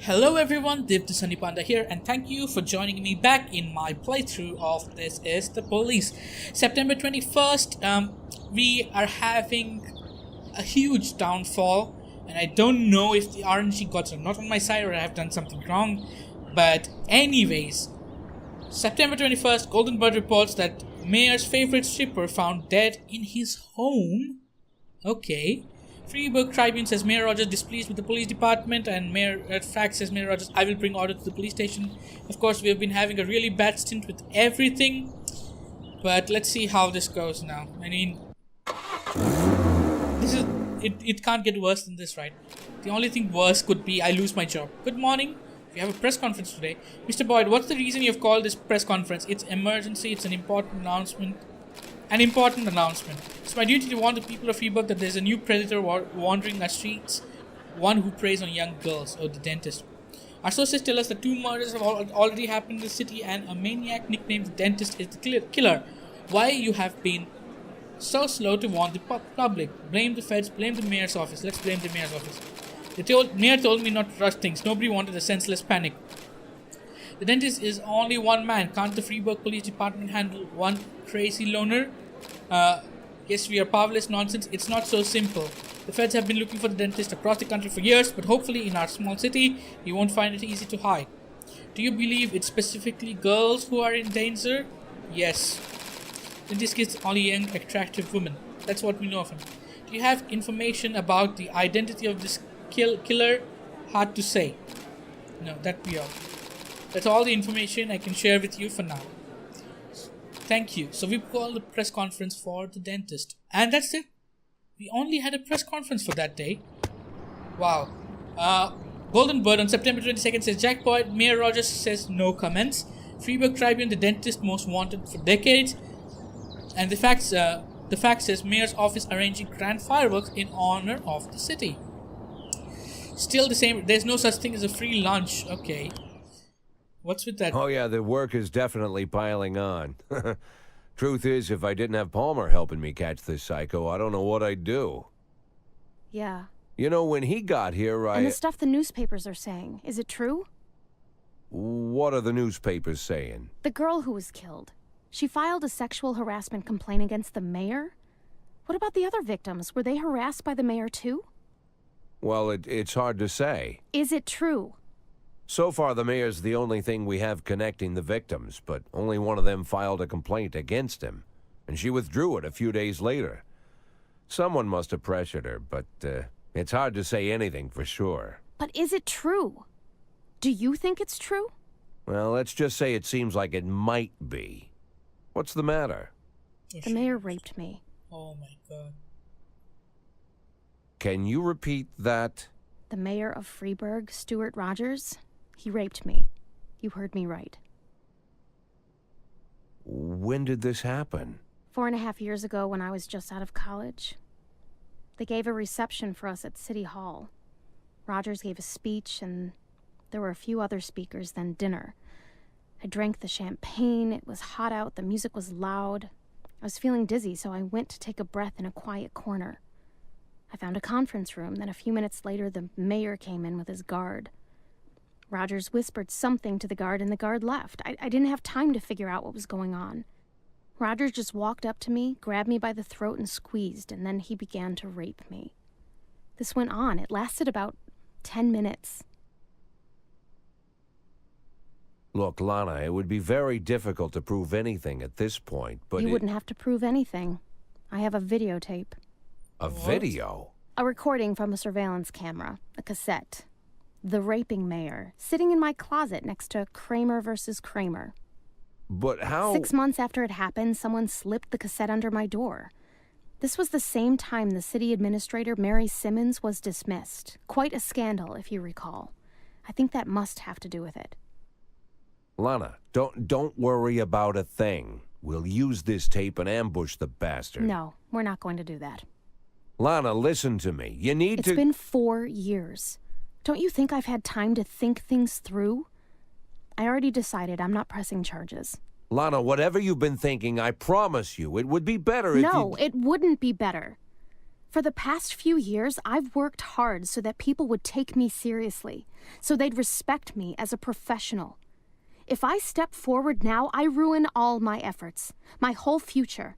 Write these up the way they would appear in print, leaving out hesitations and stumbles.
Hello everyone, the Sunny Panda here, and thank you for joining me back in my playthrough of This Is the Police. September 21st, we are having a huge downfall, and I don't know if the RNG gods are not on my side or I have done something wrong, but anyways, September 21st, Golden Bird reports that Mayor's favorite stripper found dead in his home. Okay. Freeburg Tribune says Mayor Rogers displeased with the police department, and Mayor Fact says Mayor Rogers, I will bring order to the police station. Of course, we have been having a really bad stint with everything, but let's see how this goes now. I mean, this is it can't get worse than this, right? The only thing worse could be I lose my job. Good morning. We have a press conference today. Mr. Boyd, what's the reason you've called this press conference? It's emergency. It's an important announcement. It's my duty to warn the people of Freeburg that there's a new predator wandering our streets, one who preys on young girls, or the dentist. Our sources tell us that 2 murders have already happened in the city, and a maniac nicknamed the dentist is the killer. Why you have been so slow to warn the public? Blame the feds, blame the mayor's office. Let's blame the mayor's office. Mayor told me not to rush things. Nobody wanted a senseless panic. The dentist is only one man. Can't the Freeburg Police Department handle one crazy loner? Yes, we are powerless nonsense. It's not so simple. The feds have been looking for the dentist across the country for years, but hopefully in our small city, you won't find it easy to hide. Do you believe it's specifically girls who are in danger? Yes. Dentist is only young, attractive women. That's what we know of him. Do you have information about the identity of this killer? Hard to say. No, that we all. That's all the information I can share with you for now. Thank you. So we called a press conference for the dentist. And that's it. We only had a press conference for that day. Wow. Golden Bird on September 22nd says, Jack Boyd, Mayor Rogers says no comments. Freeburg Tribune, the dentist most wanted for decades. And the fact says Mayor's office arranging grand fireworks in honor of the city. Still the same. There's no such thing as a free lunch. Okay. What's with that? Oh yeah, the work is definitely piling on. Truth is, if I didn't have Palmer helping me catch this psycho, I don't know what I'd do. Yeah. You know, when he got here, And the stuff the newspapers are saying, is it true? What are the newspapers saying? The girl who was killed. She filed a sexual harassment complaint against the mayor? What about the other victims? Were they harassed by the mayor too? Well, it's hard to say. Is it true? So far, the mayor's the only thing we have connecting the victims, but only one of them filed a complaint against him, and she withdrew it a few days later. Someone must have pressured her, but it's hard to say anything for sure. But is it true? Do you think it's true? Well, let's just say it seems like it might be. What's the matter? The mayor raped me. Oh my god. Can you repeat that? The mayor of Freeburg, Stuart Rogers, he raped me. You heard me right. When did this happen? 4.5 years ago when I was just out of college. They gave a reception for us at City Hall. Rogers gave a speech, and there were a few other speakers, then dinner. I drank the champagne, it was hot out, the music was loud. I was feeling dizzy, so I went to take a breath in a quiet corner. I found a conference room, then a few minutes later the mayor came in with his guard. Rogers whispered something to the guard, and the guard left. I didn't have time to figure out what was going on. Rogers just walked up to me, grabbed me by the throat and squeezed, and then he began to rape me. This went on. It lasted about 10 minutes. Look, Lana, it would be very difficult to prove anything at this point, but You wouldn't have to prove anything. I have a videotape. A video? A recording from a surveillance camera, a cassette. The raping mayor, sitting in my closet next to Kramer versus Kramer. But how? 6 months after it happened, someone slipped the cassette under my door. This was the same time the city administrator, Mary Simmons, was dismissed. Quite a scandal, if you recall. I think that must have to do with it. Lana, don't worry about a thing. We'll use this tape and ambush the bastard. No, we're not going to do that. Lana, listen to me. You need It's to... been 4 years. Don't you think I've had time to think things through? I already decided I'm not pressing charges. Lana, whatever you've been thinking, I promise you, it would be better if No, it wouldn't be better. For the past few years, I've worked hard so that people would take me seriously, so they'd respect me as a professional. If I step forward now, I ruin all my efforts, my whole future.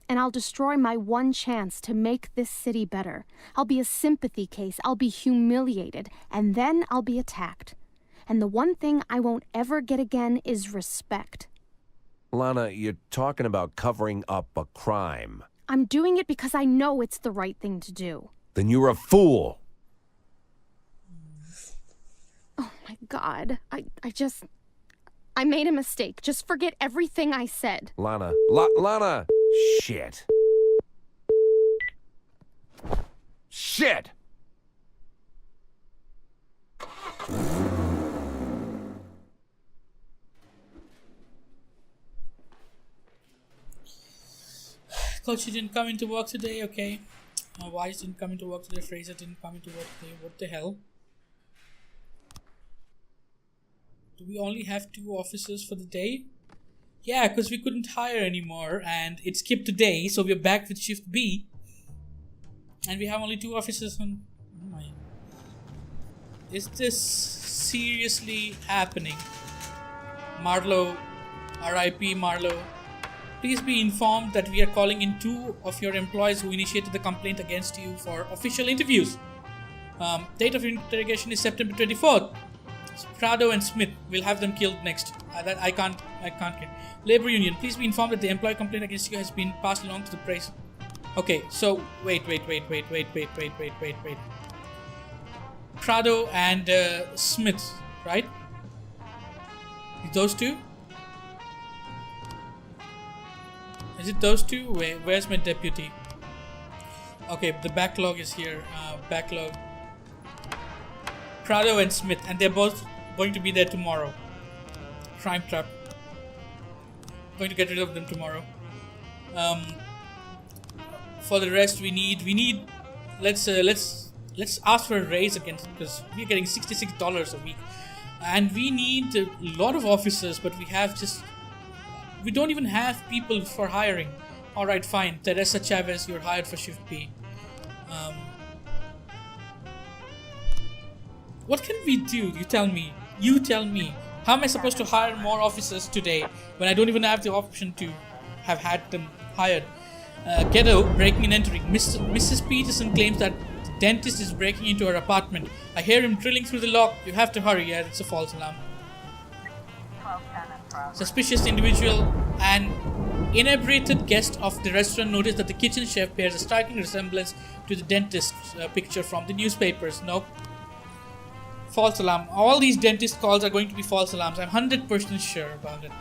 And I'll destroy my one chance to make this city better. I'll be a sympathy case, I'll be humiliated, and then I'll be attacked. And the one thing I won't ever get again is respect. Lana, you're talking about covering up a crime. I'm doing it because I know it's the right thing to do. Then you're a fool. Oh my God. I made a mistake. Just forget everything I said. Lana. Lana! Shit. Shit! Coach didn't come into work today, okay. Wise didn't come into work today, Fraser didn't come into work today. What the hell? Do we only have 2 officers for the day? Yeah, because we couldn't hire anymore and it skipped a day, so we're back with shift B. And we have only 2 officers on... Oh my... Is this seriously happening? Marlowe, RIP Marlowe. Please be informed that we are calling in 2 of your employees who initiated the complaint against you for official interviews. Date of interrogation is September 24th. Prado and Smith will have them killed next. I can't get. Labor union, please be informed that the employee complaint against you has been passed along to the press. Okay, so wait. Prado and Smith, right? Those 2? Is it those 2? Where's my deputy? Okay, the backlog is here. Backlog. Prado and Smith, and they're both going to be there tomorrow. Crime Trap. Going to get rid of them tomorrow. For the rest, we need. Let's ask for a raise again because we're getting $66 a week, and we need a lot of officers, but we don't even have people for hiring. Alright, fine. Teresa Chavez, you're hired for shift B. What can we do? You tell me. How am I supposed to hire more officers today when I don't even have the option to have had them hired? Ghetto, breaking and entering. Mrs. Peterson claims that the dentist is breaking into her apartment. I hear him drilling through the lock. You have to hurry. Yeah, it's a false alarm. Suspicious individual. An inebriated guest of the restaurant noticed that the kitchen chef bears a striking resemblance to the dentist's picture from the newspapers. Nope. False alarm. All these dentist calls are going to be false alarms. I'm 100% sure about it.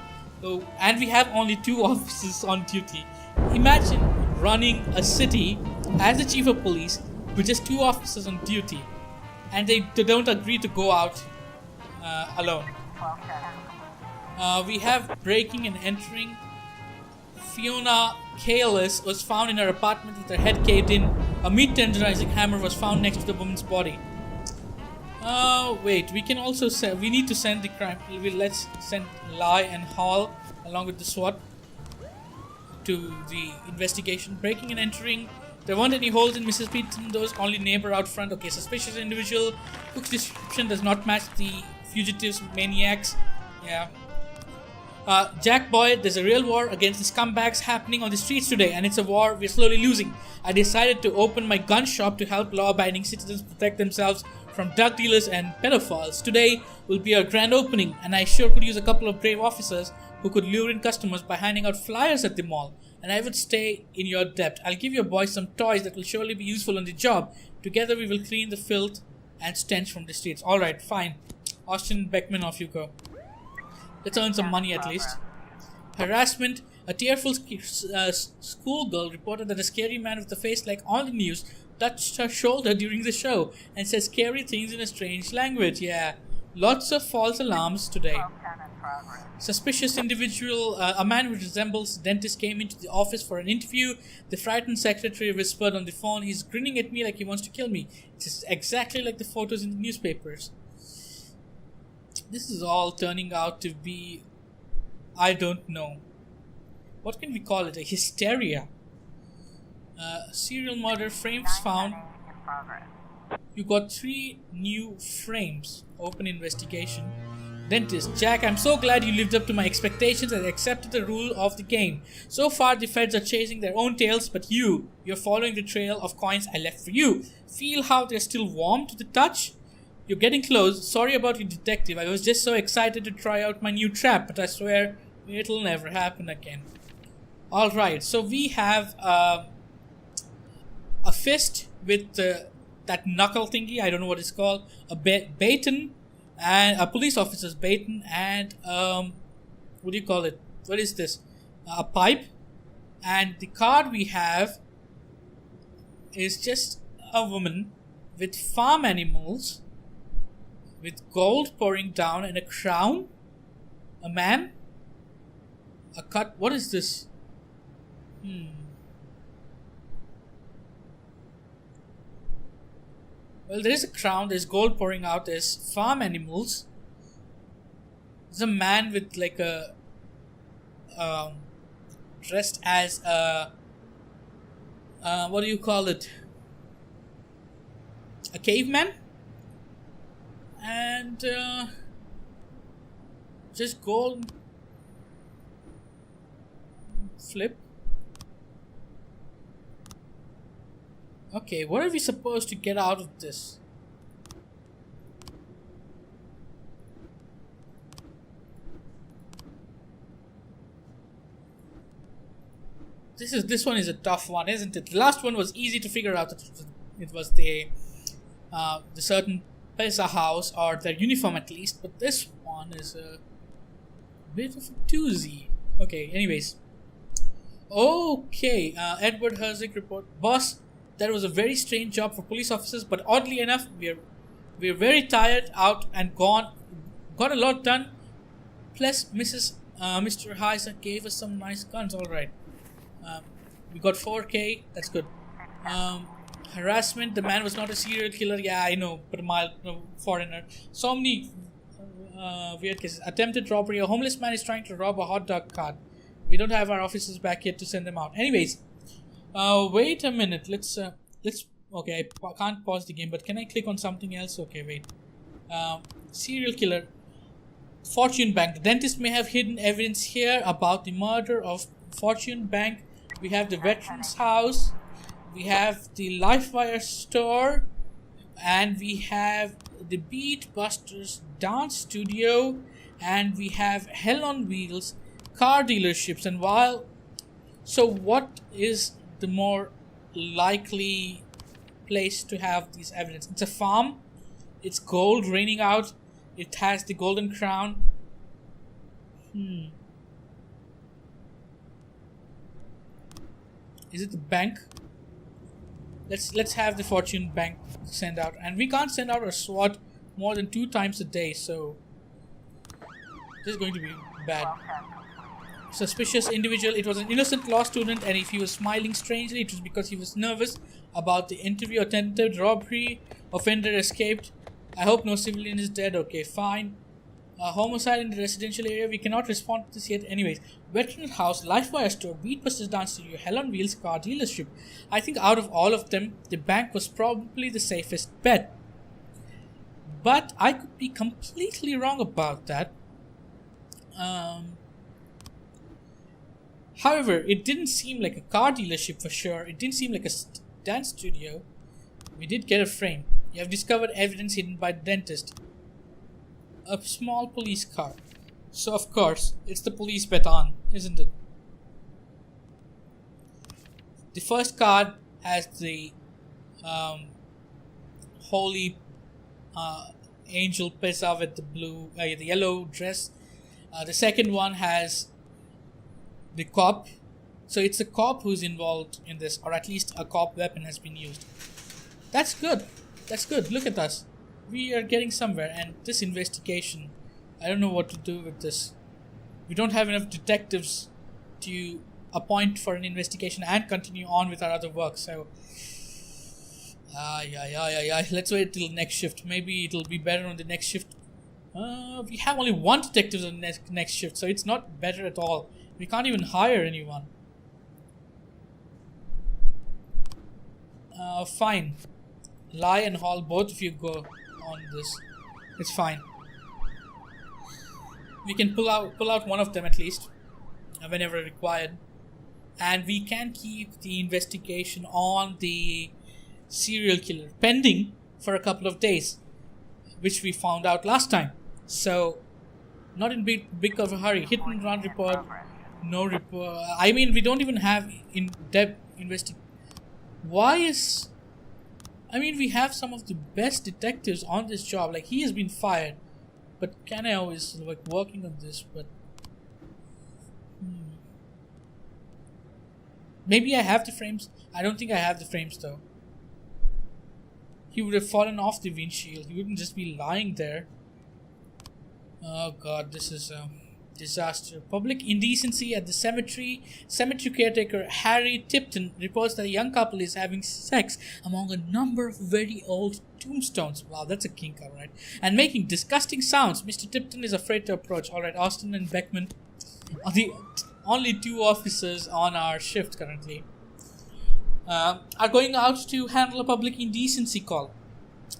So, and we have only 2 officers on duty. Imagine running a city as the chief of police with just 2 officers on duty, and they don't agree to go out alone. We have breaking and entering. Fiona Kalis was found in her apartment with her head caved in. A meat tenderizing hammer was found next to the woman's body. Wait, we can also we need to send the crime. Let's send Lai and Hall along with the SWAT to the investigation. Breaking and entering. There weren't any holes in Mrs. Peterson's only neighbor out front. Okay, suspicious individual. Cook's description does not match the fugitives, maniacs. Yeah. Jack Boyd, there's a real war against the scumbags happening on the streets today, and it's a war we're slowly losing. I decided to open my gun shop to help law-abiding citizens protect themselves from drug dealers and pedophiles. Today will be a grand opening, and I sure could use a couple of brave officers who could lure in customers by handing out flyers at the mall. And I would stay in your debt. I'll give your boys some toys that will surely be useful on the job. Together we will clean the filth and stench from the streets. Alright, fine. Austin Beckman, off you go. Let's earn some money at least. Harassment. A tearful schoolgirl reported that a scary man with a face like on the news touched her shoulder during the show and said scary things in a strange language. Yeah, lots of false alarms today. Suspicious individual, a man who resembles a dentist, came into the office for an interview. The frightened secretary whispered on the phone, "He's grinning at me like he wants to kill me." It's exactly like the photos in the newspapers. This is all turning out to be, I don't know. What can we call it? A hysteria. Serial murder frames found. You got 3 new frames. Open investigation. Dentist. Jack, I'm so glad you lived up to my expectations and accepted the rule of the game. So far, the feds are chasing their own tails, but you're following the trail of coins I left for you. Feel how they're still warm to the touch? You're getting close. Sorry about your detective. I was just so excited to try out my new trap, but I swear it'll never happen again. Alright, so we have a fist with that knuckle thingy. I don't know what it's called. A baton. And a police officer's baton. And, what do you call it? What is this? A pipe. And the card we have is just a woman with farm animals, with gold pouring down and a crown. A man. A cut. What is this? Well, there is a crown, there's gold pouring out, there's farm animals. There's a man with like a dressed as a what do you call it? A caveman? And just gold flip. Okay, what are we supposed to get out of this? This one is a tough one, isn't it? The last one was easy to figure out. It was the certain pizza house, or their uniform at least. But this one is a bit of a doozy. Okay, anyways. Okay, Edward Herzig report. Boss, that was a very strange job for police officers, but oddly enough, we're very tired out and got a lot done. Plus, Mr. Heiser gave us some nice guns. All right, we got 4K. That's good. Harassment. The man was not a serial killer. Yeah, I know, but a mild foreigner. So many weird cases. Attempted robbery. A homeless man is trying to rob a hot dog cart. We don't have our officers back yet to send them out. Anyways. Wait a minute. Let's. Okay, I can't pause the game, but can I click on something else? Okay, wait. Serial killer. Fortune Bank. The dentist may have hidden evidence here about the murder of Fortune Bank. We have the Veterans House. We have the Lifewire store. And we have the Beat Busters Dance Studio. And we have Hell on Wheels car dealerships. And so what is the more likely place to have these evidence? It's a farm. It's gold raining out. It has the golden crown. Is it the bank? Let's have the Fortune Bank send out. And we can't send out a SWAT more than 2 times a day, so this is going to be bad. Suspicious individual. It was an innocent law student, and if he was smiling strangely, it was because he was nervous about the interview. Attempted robbery. Offender escaped. I hope no civilian is dead. Okay, fine. Homicide in the residential area. We cannot respond to this yet. Anyways, Veteran House, Lifewire store, Beatbusters Dance Studio, Hell on Wheels car dealership. I think out of all of them, the bank was probably the safest bet. But I could be completely wrong about that. However, it didn't seem like a car dealership for sure. It didn't seem like a dance studio. We did get a frame. You have discovered evidence hidden by the dentist. A small police car. So of course, it's the police baton, isn't it? The first card has the holy angel pizza with the yellow dress. The second one has the cop. So it's a cop who's involved in this, or at least a cop weapon has been used. That's good. That's good. Look at us. We are getting somewhere. And this investigation, I don't know what to do with this. We don't have enough detectives to appoint for an investigation and continue on with our other work. So, let's wait till next shift. Maybe it'll be better on the next shift. We have only 1 detective on the next shift, so it's not better at all. We can't even hire anyone. Fine. Lie and Hall, both of you go on this. It's fine. We can pull out one of them at least, whenever required, and we can keep the investigation on the serial killer pending for a couple of days, which we found out last time. So, not in big of a hurry. Hit and run report, no report. I mean, we don't even have in-depth investigation. Why is... I mean, we have some of the best detectives on this job. Like, he has been fired, but Kanao is like working on this. But maybe I have the frames. I don't think I have the frames though. He would have fallen off the windshield. He wouldn't just be lying there. Oh god, this is a disaster. Public indecency at the cemetery. Cemetery caretaker Harry Tipton reports that a young couple is having sex among a number of very old tombstones. Wow, that's a kink, alright. And making disgusting sounds. Mr. Tipton is afraid to approach. Alright, Austin and Beckman are the only two officers on our shift currently. Are going out to handle a public indecency call.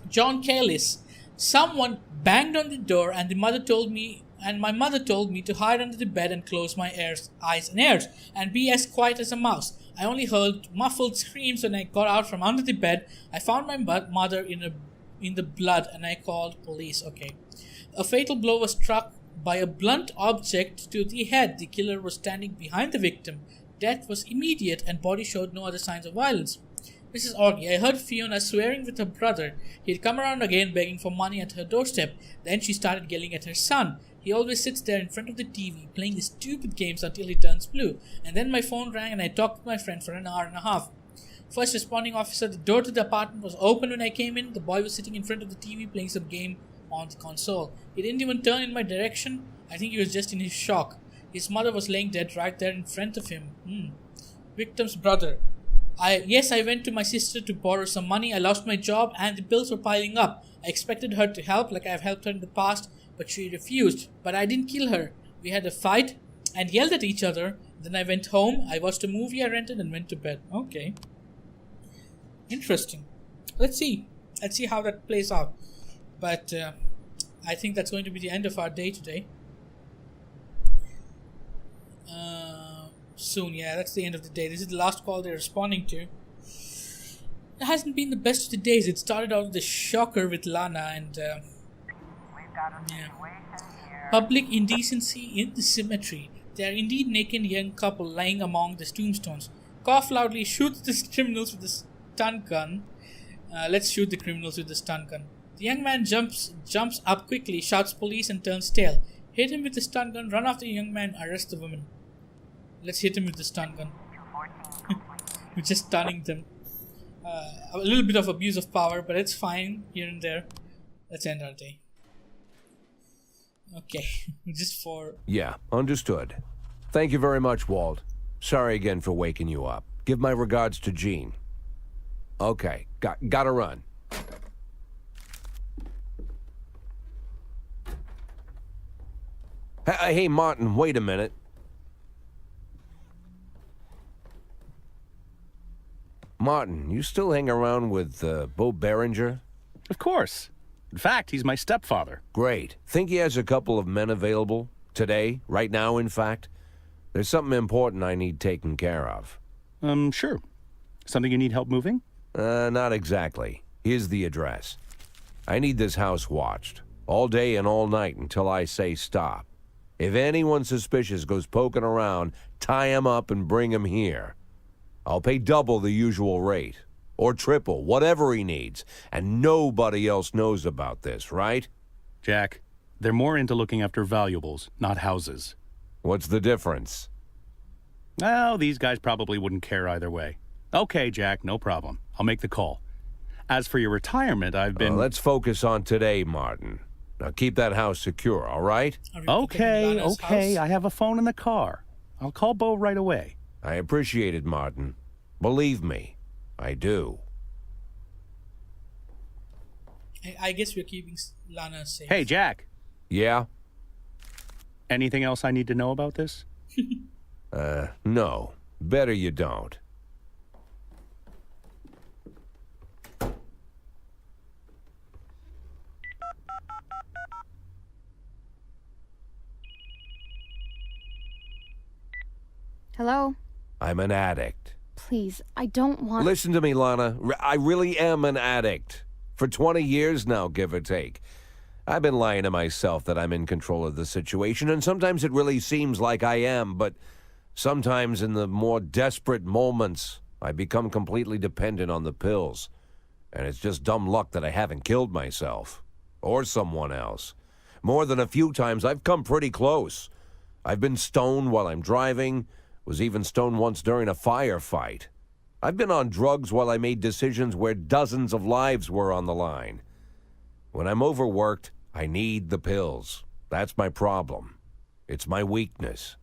John Kalis. Someone banged on the door and my mother told me to hide under the bed and close my eyes and ears and be as quiet as a mouse. I only heard muffled screams when I got out from under the bed. I found my mother in the blood and I called police. Okay. A fatal blow was struck by a blunt object to the head. The killer was standing behind the victim. Death was immediate and body showed no other signs of violence. Mrs. Augie, I heard Fiona swearing with her brother. He'd come around again begging for money at her doorstep. Then she started yelling at her son. He always sits there in front of the TV playing his stupid games until he turns blue. And then my phone rang and I talked with my friend for an hour and a half. First responding officer, the door to the apartment was open when I came in. The boy was sitting in front of the TV playing some game on the console. He didn't even turn in my direction. I think he was just in his shock. His mother was laying dead right there in front of him. Victim's brother. I went to my sister to borrow some money. I lost my job and the bills were piling up. I expected her to help like I've helped her in the past, but she refused. But I didn't kill her. We had a fight and yelled at each other. Then I went home. I watched a movie I rented and went to bed. Okay. Interesting. Let's see how that plays out. But I think that's going to be the end of our day today. Soon, yeah, that's the end of the day. This is the last call they're responding to. It hasn't been the best of the days. It started out with a shocker with Lana and public indecency in the cemetery. They are indeed naked young couple lying among the tombstones. Cough loudly, shoot the criminals with a stun gun. Let's shoot the criminals with the stun gun. The young man jumps up quickly, shouts police and turns tail. Hit him with the stun gun, run after the young man, arrest the woman. Let's hit him with the stun gun. We're just stunning them. A little bit of abuse of power, but it's fine here and there. Let's end our day. Okay, just for... Yeah, understood. Thank you very much, Walt. Sorry again for waking you up. Give my regards to Jean. Okay, gotta run. Hey, Martin, wait a minute. Martin, you still hang around with Bo Berenger? Of course. In fact, he's my stepfather. Great. Think he has a couple of men available? Today? Right now, in fact? There's something important I need taken care of. Sure. Something you need help moving? Not exactly. Here's the address. I need this house watched. All day and all night until I say stop. If anyone suspicious goes poking around, tie him up and bring him here. I'll pay double the usual rate. Or triple, whatever he needs. And nobody else knows about this, right? Jack, they're more into looking after valuables, not houses. What's the difference? Well, these guys probably wouldn't care either way. Okay, Jack, no problem. I'll make the call. As for your retirement, I've been... Let's focus on today, Martin. Now keep that house secure, all right? Okay, I have a phone in the car. I'll call Bo right away. I appreciate it, Martin. Believe me, I do. I guess we're keeping Lana safe. Hey, Jack. Yeah? Anything else I need to know about this? No. Better you don't. Hello? I'm an addict. Please, I don't want... Listen to me, Lana. I really am an addict. For 20 years now, give or take. I've been lying to myself that I'm in control of the situation, and sometimes it really seems like I am, but sometimes in the more desperate moments, I become completely dependent on the pills. And it's just dumb luck that I haven't killed myself. Or someone else. More than a few times, I've come pretty close. I've been stoned while I'm driving, was even stoned once during a firefight. I've been on drugs while I made decisions where dozens of lives were on the line. When I'm overworked, I need the pills. That's my problem. It's my weakness.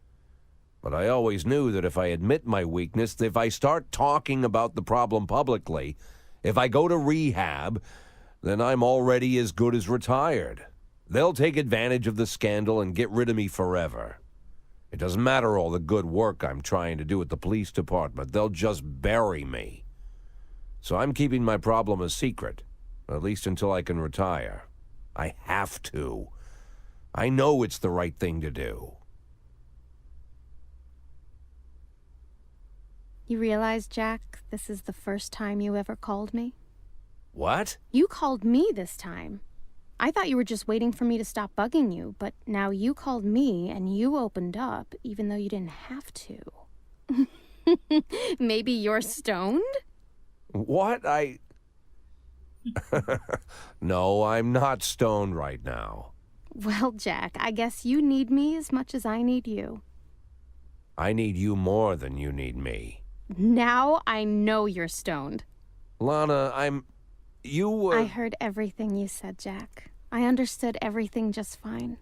But I always knew that if I admit my weakness, if I start talking about the problem publicly, if I go to rehab, then I'm already as good as retired. They'll take advantage of the scandal and get rid of me forever. It doesn't matter all the good work I'm trying to do at the police department. They'll just bury me. So I'm keeping my problem a secret, at least until I can retire. I have to. I know it's the right thing to do. You realize, Jack, this is the first time you ever called me? What? You called me this time. I thought you were just waiting for me to stop bugging you, but now you called me and you opened up, even though you didn't have to. Maybe you're stoned? What? No, I'm not stoned right now. Well, Jack, I guess you need me as much as I need you. I need you more than you need me. Now I know you're stoned. Lana, I heard everything you said, Jack. I understood everything just fine.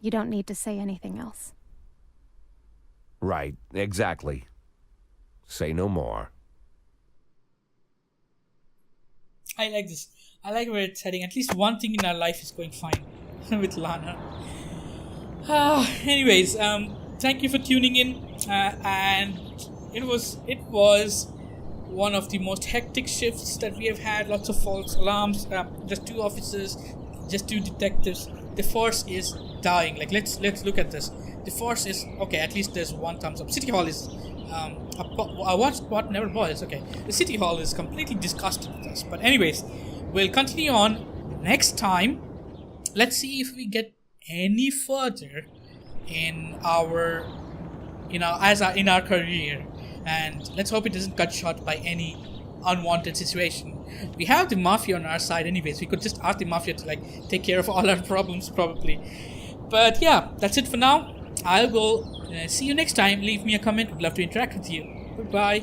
You don't need to say anything else. Right, exactly. Say no more. I like this. I like where it's heading. At least one thing in our life is going fine with Lana. Anyways, thank you for tuning in. And it was one of the most hectic shifts that we have had. Lots of false alarms. Just 2 officers, just 2 detectives. The force is dying. Like let's look at this. The force is okay. At least there's 1 thumbs up. City Hall is a watch spot never boils. Okay, the City Hall is completely disgusted with us. But anyways, we'll continue on next time. Let's see if we get any further in our career, and let's hope it doesn't cut short by any unwanted situation. We have the mafia on our side anyways. We could just ask the mafia to take care of all our problems probably. But yeah, that's it for now. I will see you next time. Leave me a comment. I'd love to interact with you. Goodbye.